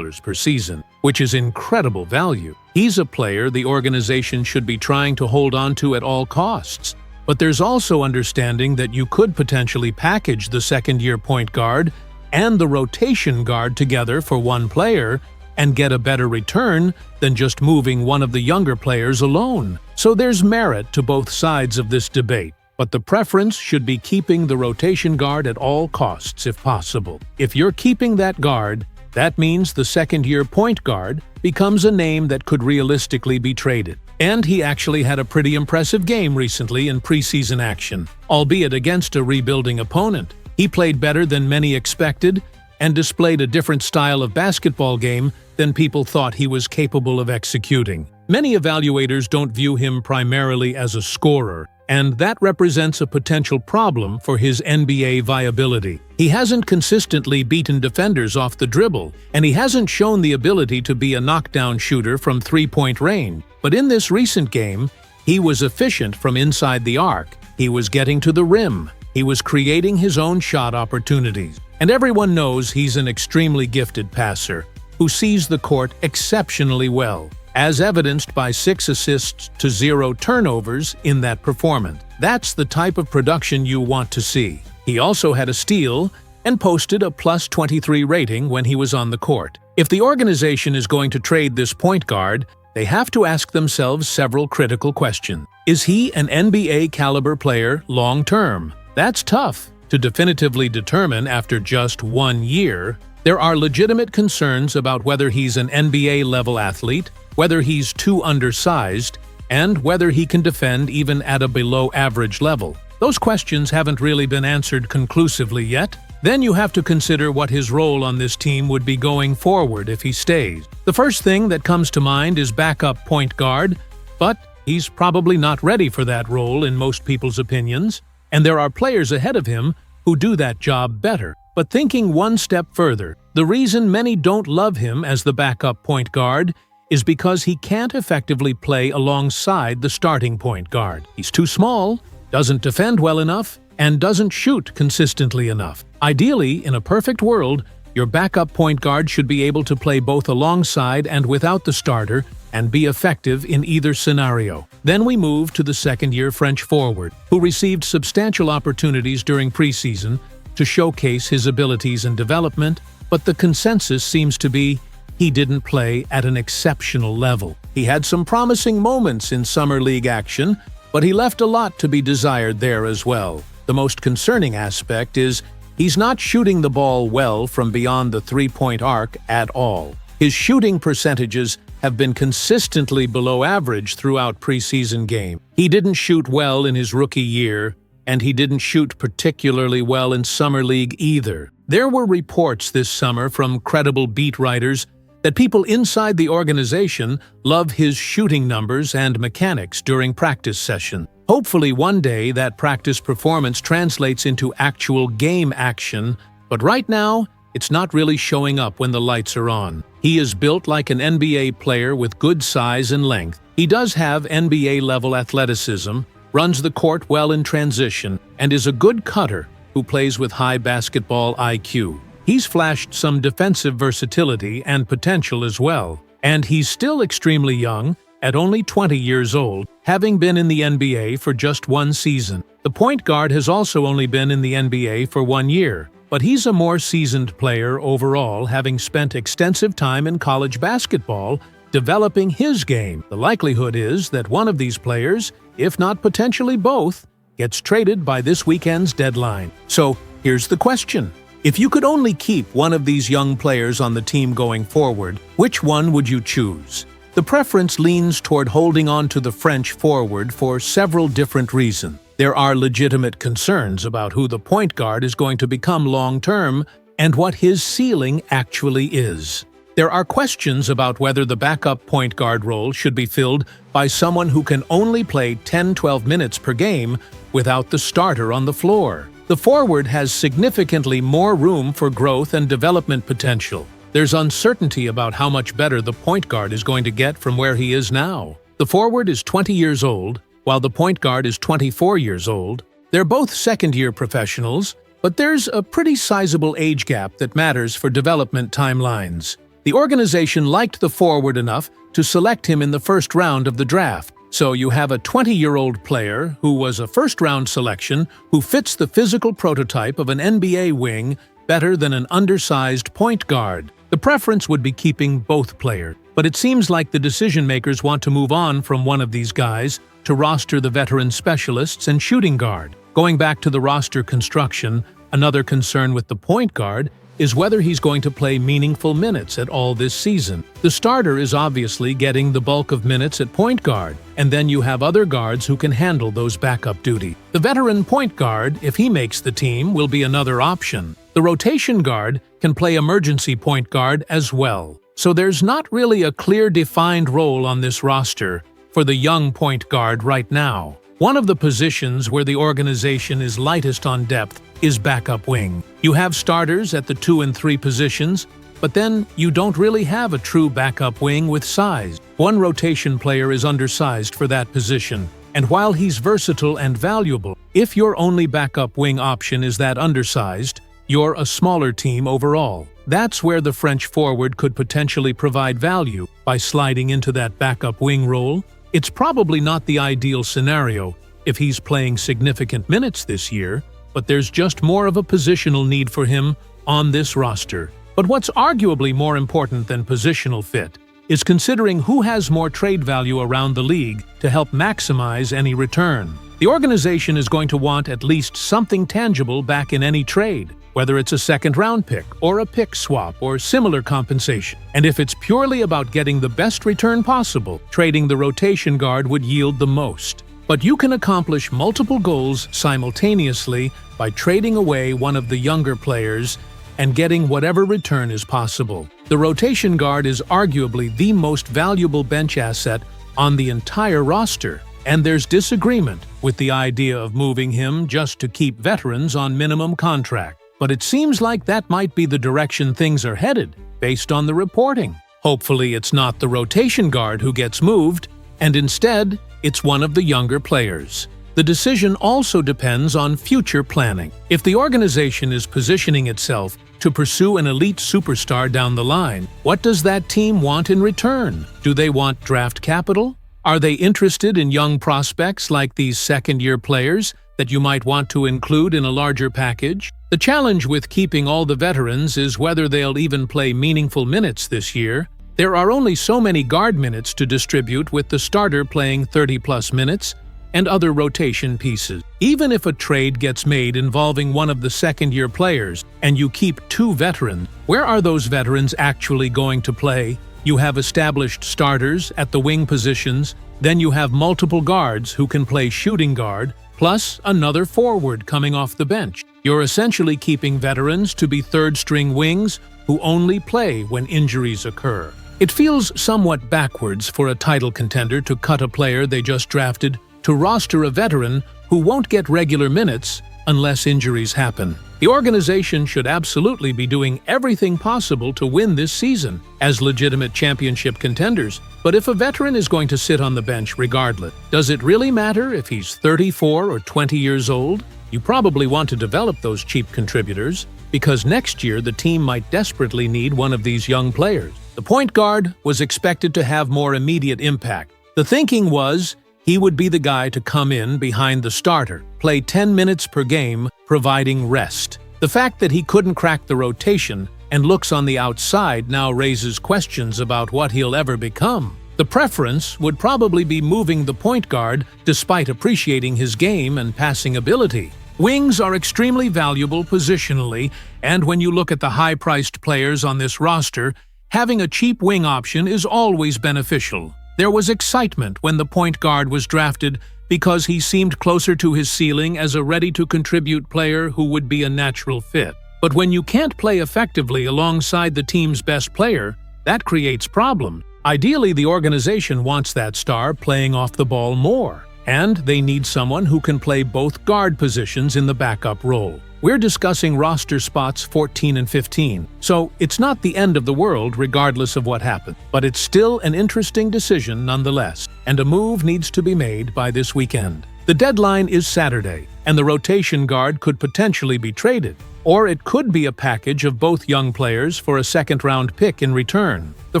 per season, which is incredible value. He's a player the organization should be trying to hold on to at all costs. But there's also understanding that you could potentially package the second-year point guard and the rotation guard together for one player and get a better return than just moving one of the younger players alone. So there's merit to both sides of this debate. But the preference should be keeping the rotation guard at all costs if possible. If you're keeping that guard, that means the second-year point guard becomes a name that could realistically be traded. And he actually had a pretty impressive game recently in preseason action, albeit against a rebuilding opponent. He played better than many expected and displayed a different style of basketball game than people thought he was capable of executing. Many evaluators don't view him primarily as a scorer, and that represents a potential problem for his NBA viability. He hasn't consistently beaten defenders off the dribble, and he hasn't shown the ability to be a knockdown shooter from three-point range. But in this recent game, he was efficient from inside the arc. He was getting to the rim. He was creating his own shot opportunities. And everyone knows he's an extremely gifted passer who sees the court exceptionally well, as evidenced by 6 assists to 0 turnovers in that performance. That's the type of production you want to see. He also had a steal and posted a +23 rating when he was on the court. If the organization is going to trade this point guard, they have to ask themselves several critical questions. Is he an NBA-caliber player long-term? That's tough to definitively determine after just 1 year. There are legitimate concerns about whether he's an NBA-level athlete, whether he's too undersized, and whether he can defend even at a below-average level. Those questions haven't really been answered conclusively yet. Then you have to consider what his role on this team would be going forward if he stays. The first thing that comes to mind is backup point guard, but he's probably not ready for that role in most people's opinions, and there are players ahead of him who do that job better. But thinking one step further, the reason many don't love him as the backup point guard is because he can't effectively play alongside the starting point guard. He's too small, doesn't defend well enough, and doesn't shoot consistently enough. Ideally, in a perfect world, your backup point guard should be able to play both alongside and without the starter and be effective in either scenario. Then we move to the second-year French forward, who received substantial opportunities during preseason to showcase his abilities and development, but the consensus seems to be he didn't play at an exceptional level. He had some promising moments in summer league action, but he left a lot to be desired there as well. The most concerning aspect is he's not shooting the ball well from beyond the three-point arc at all. His shooting percentages have been consistently below average throughout preseason games. He didn't shoot well in his rookie year, and he didn't shoot particularly well in summer league either. There were reports this summer from credible beat writers that people inside the organization love his shooting numbers and mechanics during practice sessions. Hopefully one day that practice performance translates into actual game action, but right now, it's not really showing up when the lights are on. He is built like an NBA player with good size and length. He does have NBA-level athleticism, runs the court well in transition, and is a good cutter who plays with high basketball IQ. He's flashed some defensive versatility and potential as well, and he's still extremely young, at only 20 years old, having been in the NBA for just 1 season. The point guard has also only been in the NBA for 1 year, but he's a more seasoned player overall, having spent extensive time in college basketball developing his game. The likelihood is that one of these players, if not potentially both, gets traded by this weekend's deadline. So here's the question. If you could only keep one of these young players on the team going forward, which one would you choose? The preference leans toward holding on to the French forward for several different reasons. There are legitimate concerns about who the point guard is going to become long-term and what his ceiling actually is. There are questions about whether the backup point guard role should be filled by someone who can only play 10-12 minutes per game without the starter on the floor. The forward has significantly more room for growth and development potential. There's uncertainty about how much better the point guard is going to get from where he is now. The forward is 20 years old, while the point guard is 24 years old. They're both second-year professionals, but there's a pretty sizable age gap that matters for development timelines. The organization liked the forward enough to select him in the first round of the draft. So you have a 20-year-old player who was a first-round selection who fits the physical prototype of an NBA wing better than an undersized point guard. The preference would be keeping both players, but it seems like the decision-makers want to move on from one of these guys to roster the veteran specialists and shooting guard. Going back to the roster construction, another concern with the point guard is whether he's going to play meaningful minutes at all this season. The starter is obviously getting the bulk of minutes at point guard, and then you have other guards who can handle those backup duty. The veteran point guard, if he makes the team, will be another option. The rotation guard can play emergency point guard as well. So there's not really a clear defined role on this roster for the young point guard right now. One of the positions where the organization is lightest on depth is backup wing. You have starters at the 2 and 3 positions, but then you don't really have a true backup wing with size. One rotation player is undersized for that position, and while he's versatile and valuable, if your only backup wing option is that undersized, you're a smaller team overall. That's where the French forward could potentially provide value by sliding into that backup wing role. It's probably not the ideal scenario if he's playing significant minutes this year, but there's just more of a positional need for him on this roster. But what's arguably more important than positional fit is considering who has more trade value around the league to help maximize any return. The organization is going to want at least something tangible back in any trade, whether it's a second-round pick or a pick swap or similar compensation. And if it's purely about getting the best return possible, trading the rotation guard would yield the most. But you can accomplish multiple goals simultaneously by trading away one of the younger players and getting whatever return is possible. The rotation guard is arguably the most valuable bench asset on the entire roster, and there's disagreement with the idea of moving him just to keep veterans on minimum contract. But it seems like that might be the direction things are headed, based on the reporting. Hopefully it's not the rotation guard who gets moved, and instead, it's one of the younger players. The decision also depends on future planning. If the organization is positioning itself to pursue an elite superstar down the line, what does that team want in return? Do they want draft capital? Are they interested in young prospects like these second-year players that you might want to include in a larger package? The challenge with keeping all the veterans is whether they'll even play meaningful minutes this year. There are only so many guard minutes to distribute, with the starter playing 30-plus minutes and other rotation pieces. Even if a trade gets made involving one of the second-year players and you keep two veterans, where are those veterans actually going to play? You have established starters at the wing positions, then you have multiple guards who can play shooting guard, plus another forward coming off the bench. You're essentially keeping veterans to be third-string wings who only play when injuries occur. It feels somewhat backwards for a title contender to cut a player they just drafted to roster a veteran who won't get regular minutes unless injuries happen. The organization should absolutely be doing everything possible to win this season as legitimate championship contenders. But if a veteran is going to sit on the bench regardless, does it really matter if he's 34 or 20 years old? You probably want to develop those cheap contributors, because next year the team might desperately need one of these young players. The point guard was expected to have more immediate impact. The thinking was he would be the guy to come in behind the starter, play 10 minutes per game, providing rest. The fact that he couldn't crack the rotation and looks on the outside now raises questions about what he'll ever become. The preference would probably be moving the point guard despite appreciating his game and passing ability. Wings are extremely valuable positionally, and when you look at the high-priced players on this roster, having a cheap wing option is always beneficial. There was excitement when the point guard was drafted because he seemed closer to his ceiling as a ready-to-contribute player who would be a natural fit. But when you can't play effectively alongside the team's best player, that creates problems. Ideally, the organization wants that star playing off the ball more, and they need someone who can play both guard positions in the backup role. We're discussing roster spots 14 and 15, so it's not the end of the world regardless of what happens. But it's still an interesting decision nonetheless, and a move needs to be made by this weekend. The deadline is Saturday, and the rotation guard could potentially be traded, or it could be a package of both young players for a second-round pick in return. The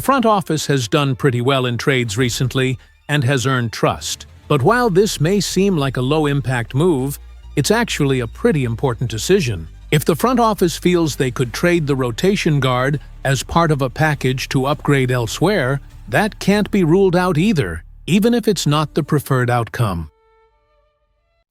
front office has done pretty well in trades recently and has earned trust. But while this may seem like a low-impact move, it's actually a pretty important decision. If the front office feels they could trade the rotation guard as part of a package to upgrade elsewhere, that can't be ruled out either, even if it's not the preferred outcome.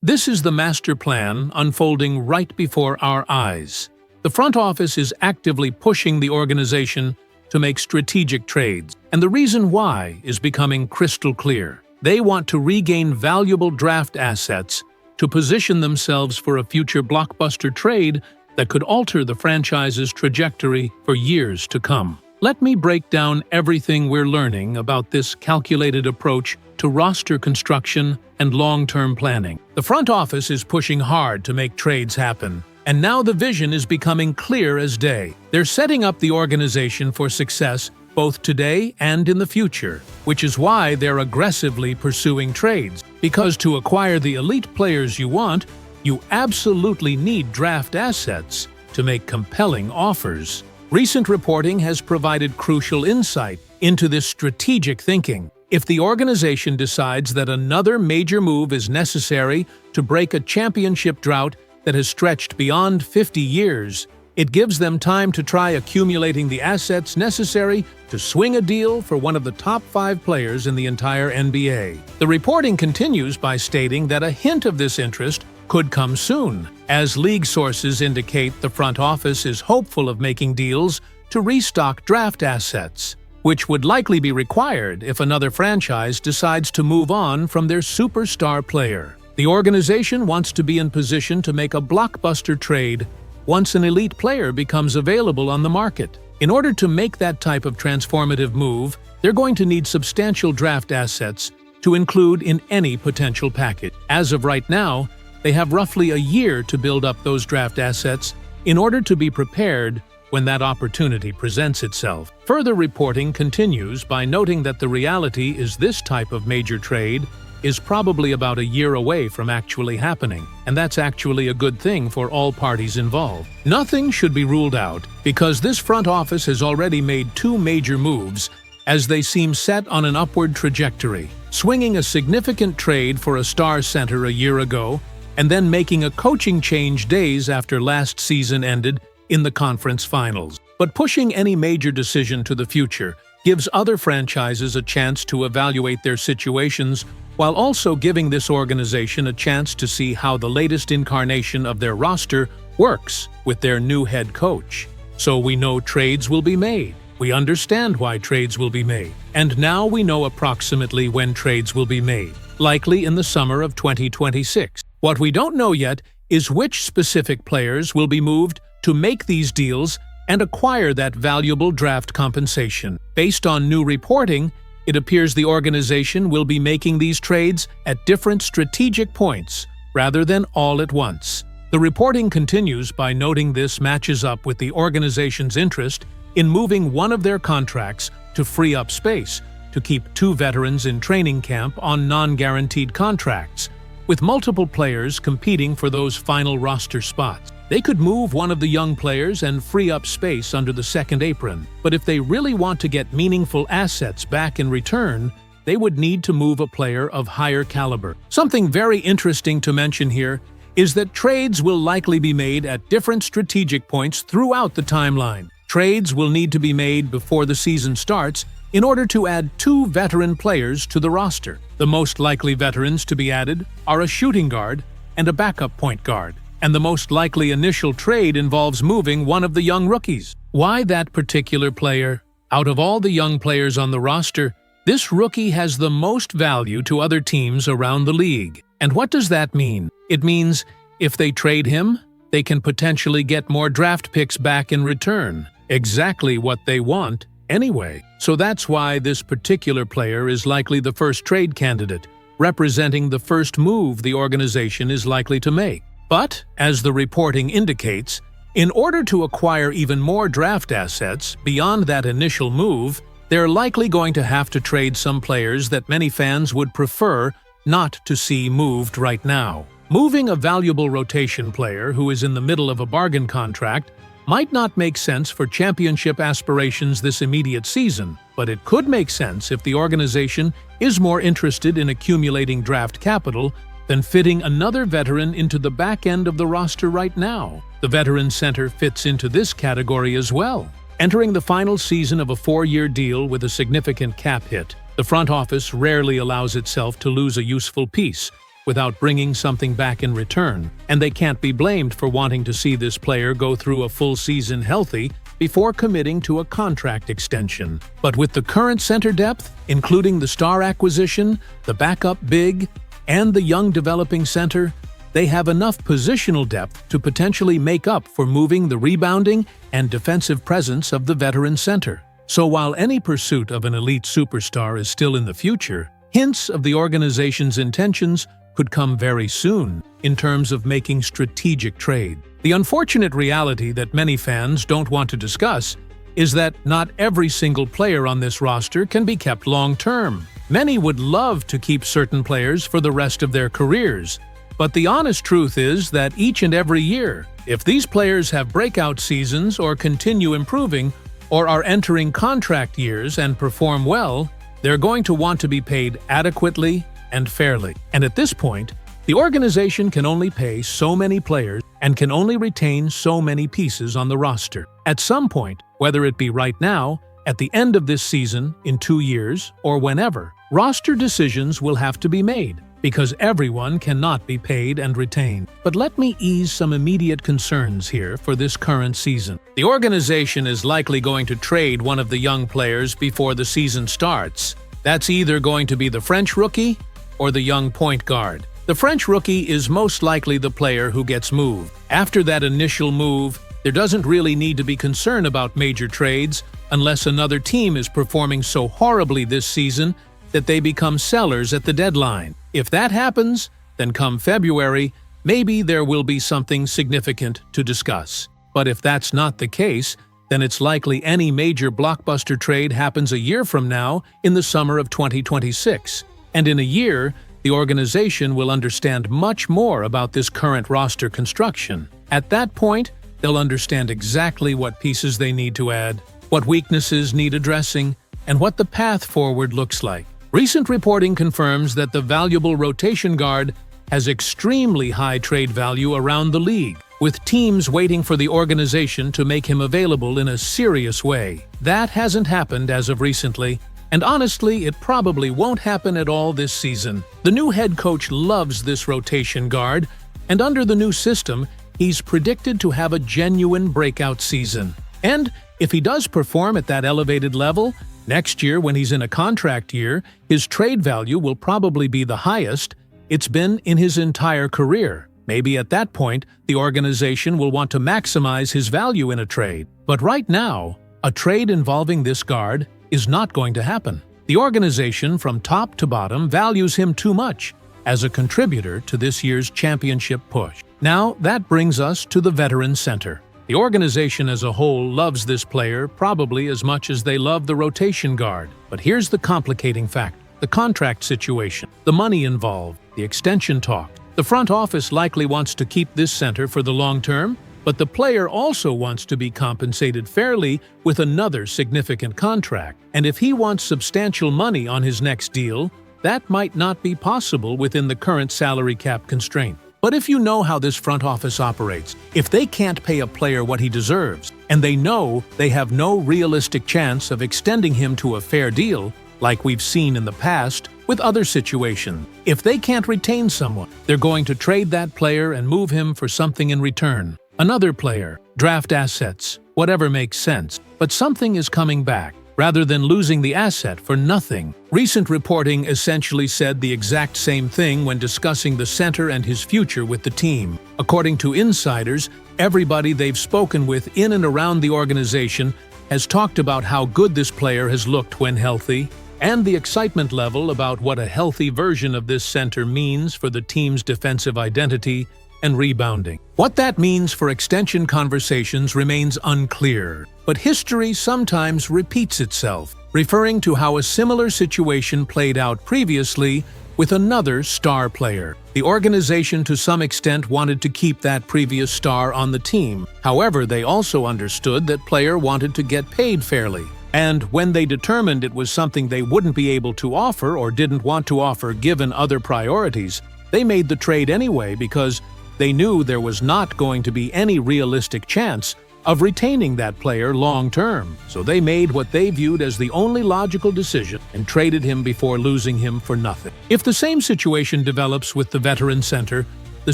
This is the master plan unfolding right before our eyes. The front office is actively pushing the organization to make strategic trades, and the reason why is becoming crystal clear. They want to regain valuable draft assets to position themselves for a future blockbuster trade that could alter the franchise's trajectory for years to come. Let me break down everything we're learning about this calculated approach to roster construction and long-term planning. The front office is pushing hard to make trades happen, and now the vision is becoming clear as day. They're setting up the organization for success both today and in the future, which is why they're aggressively pursuing trades. Because to acquire the elite players you want, you absolutely need draft assets to make compelling offers. Recent reporting has provided crucial insight into this strategic thinking. If the organization decides that another major move is necessary to break a championship drought that has stretched beyond 50 years, It gives them time to try accumulating the assets necessary to swing a deal for one of the top 5 players in the entire NBA. The reporting continues by stating that a hint of this interest could come soon, as league sources indicate the front office is hopeful of making deals to restock draft assets, which would likely be required if another franchise decides to move on from their superstar player. The organization wants to be in position to make a blockbuster trade once an elite player becomes available on the market. In order to make that type of transformative move, they're going to need substantial draft assets to include in any potential package. As of right now, they have roughly a year to build up those draft assets in order to be prepared when that opportunity presents itself. Further reporting continues by noting that the reality is this type of major trade is probably about a year away from actually happening, and that's actually a good thing for all parties involved. Nothing should be ruled out because this front office has already made 2 major moves as they seem set on an upward trajectory, swinging a significant trade for a star center a year ago and then making a coaching change days after last season ended in the conference finals. But pushing any major decision to the future gives other franchises a chance to evaluate their situations while also giving this organization a chance to see how the latest incarnation of their roster works with their new head coach. So we know trades will be made. We understand why trades will be made. And now we know approximately when trades will be made, likely in the summer of 2026. What we don't know yet is which specific players will be moved to make these deals and acquire that valuable draft compensation. Based on new reporting, it appears the organization will be making these trades at different strategic points, rather than all at once. The reporting continues by noting this matches up with the organization's interest in moving one of their contracts to free up space to keep 2 veterans in training camp on non-guaranteed contracts, with multiple players competing for those final roster spots. They could move one of the young players and free up space under the second apron, but if they really want to get meaningful assets back in return, they would need to move a player of higher caliber. Something very interesting to mention here is that trades will likely be made at different strategic points throughout the timeline. Trades will need to be made before the season starts in order to add 2 veteran players to the roster. The most likely veterans to be added are a shooting guard and a backup point guard, and the most likely initial trade involves moving one of the young rookies. Why that particular player? Out of all the young players on the roster, this rookie has the most value to other teams around the league. And what does that mean? It means if they trade him, they can potentially get more draft picks back in return. Exactly what they want anyway. So that's why this particular player is likely the first trade candidate, representing the first move the organization is likely to make. But, as the reporting indicates, in order to acquire even more draft assets beyond that initial move, they're likely going to have to trade some players that many fans would prefer not to see moved right now. Moving a valuable rotation player who is in the middle of a bargain contract might not make sense for championship aspirations this immediate season, but it could make sense if the organization is more interested in accumulating draft capital than fitting another veteran into the back end of the roster right now. The veteran center fits into this category as well. Entering the final season of a 4-year deal with a significant cap hit, the front office rarely allows itself to lose a useful piece without bringing something back in return, and they can't be blamed for wanting to see this player go through a full season healthy before committing to a contract extension. But with the current center depth, including the star acquisition, the backup big, and the young developing center, they have enough positional depth to potentially make up for moving the rebounding and defensive presence of the veteran center. So while any pursuit of an elite superstar is still in the future, hints of the organization's intentions could come very soon in terms of making strategic trade. The unfortunate reality that many fans don't want to discuss is that not every single player on this roster can be kept long-term. Many would love to keep certain players for the rest of their careers, but the honest truth is that each and every year, if these players have breakout seasons or continue improving or are entering contract years and perform well, they're going to want to be paid adequately and fairly. And at this point, The organization can only pay so many players and can only retain so many pieces on the roster. At some point, whether it be right now, at the end of this season, in 2 years, or whenever, roster decisions will have to be made, because everyone cannot be paid and retained. But let me ease some immediate concerns here for this current season. The organization is likely going to trade one of the young players before the season starts. That's either going to be the French rookie or the young point guard. The French rookie is most likely the player who gets moved. After that initial move, there doesn't really need to be concern about major trades unless another team is performing so horribly this season that they become sellers at the deadline. If that happens, then come February, maybe there will be something significant to discuss. But if that's not the case, then it's likely any major blockbuster trade happens a year from now in the summer of 2026. And in a year, the organization will understand much more about this current roster construction. At that point, they'll understand exactly what pieces they need to add, what weaknesses need addressing, and what the path forward looks like. Recent reporting confirms that the valuable rotation guard has extremely high trade value around the league, with teams waiting for the organization to make him available in a serious way. That hasn't happened as of recently, and honestly, it probably won't happen at all this season. The new head coach loves this rotation guard, and under the new system, he's predicted to have a genuine breakout season. And if he does perform at that elevated level, next year when he's in a contract year, his trade value will probably be the highest it's been in his entire career. Maybe at that point, the organization will want to maximize his value in a trade. But right now, a trade involving this guard is not going to happen. The organization from top to bottom values him too much as a contributor to this year's championship push. Now, that brings us to the veteran center. The organization as a whole loves this player probably as much as they love the rotation guard. But here's the complicating fact: the contract situation, the money involved, the extension talk. The front office likely wants to keep this center for the long term, but the player also wants to be compensated fairly with another significant contract. And if he wants substantial money on his next deal, that might not be possible within the current salary cap constraint. But if you know how this front office operates, if they can't pay a player what he deserves, and they know they have no realistic chance of extending him to a fair deal, like we've seen in the past with other situations, if they can't retain someone, they're going to trade that player and move him for something in return. Another player, draft assets, whatever makes sense, but something is coming back, rather than losing the asset for nothing. Recent reporting essentially said the exact same thing when discussing the center and his future with the team. According to insiders, everybody they've spoken with in and around the organization has talked about how good this player has looked when healthy, and the excitement level about what a healthy version of this center means for the team's defensive identity and rebounding. What that means for extension conversations remains unclear, but history sometimes repeats itself, referring to how a similar situation played out previously with another star player. The organization to some extent wanted to keep that previous star on the team. However, they also understood that player wanted to get paid fairly. And when they determined it was something they wouldn't be able to offer or didn't want to offer given other priorities, they made the trade anyway because they knew there was not going to be any realistic chance of retaining that player long-term. So they made what they viewed as the only logical decision and traded him before losing him for nothing. If the same situation develops with the veteran center, the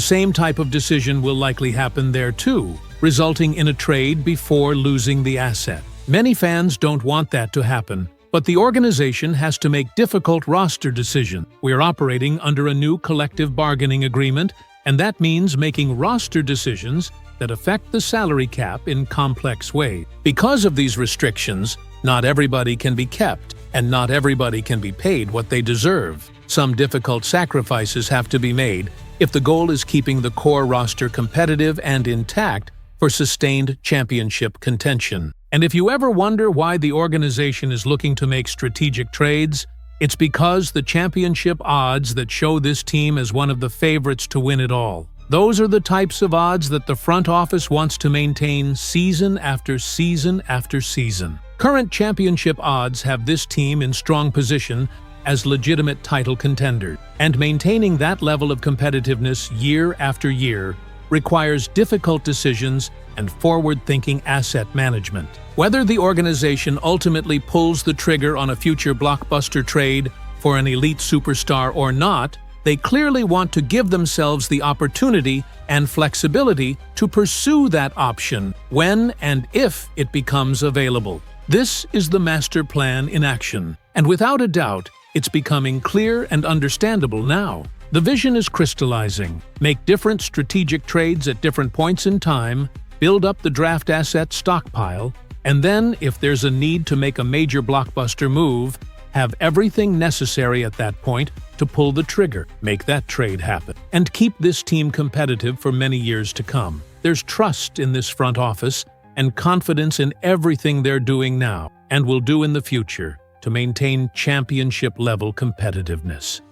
same type of decision will likely happen there too, resulting in a trade before losing the asset. Many fans don't want that to happen, but the organization has to make difficult roster decisions. We're operating under a new collective bargaining agreement, and that means making roster decisions that affect the salary cap in complex ways. Because of these restrictions, not everybody can be kept, and not everybody can be paid what they deserve. Some difficult sacrifices have to be made if the goal is keeping the core roster competitive and intact for sustained championship contention. And if you ever wonder why the organization is looking to make strategic trades, it's because the championship odds that show this team as one of the favorites to win it all. Those are the types of odds that the front office wants to maintain season after season after season. Current championship odds have this team in strong position as legitimate title contenders. And maintaining that level of competitiveness year after year requires difficult decisions and forward-thinking asset management. Whether the organization ultimately pulls the trigger on a future blockbuster trade for an elite superstar or not, they clearly want to give themselves the opportunity and flexibility to pursue that option when and if it becomes available. This is the master plan in action, and without a doubt, it's becoming clear and understandable now. The vision is crystallizing. Make different strategic trades at different points in time, build up the draft asset stockpile, and then, if there's a need to make a major blockbuster move, have everything necessary at that point to pull the trigger, make that trade happen, and keep this team competitive for many years to come. There's trust in this front office and confidence in everything they're doing now and will do in the future to maintain championship-level competitiveness.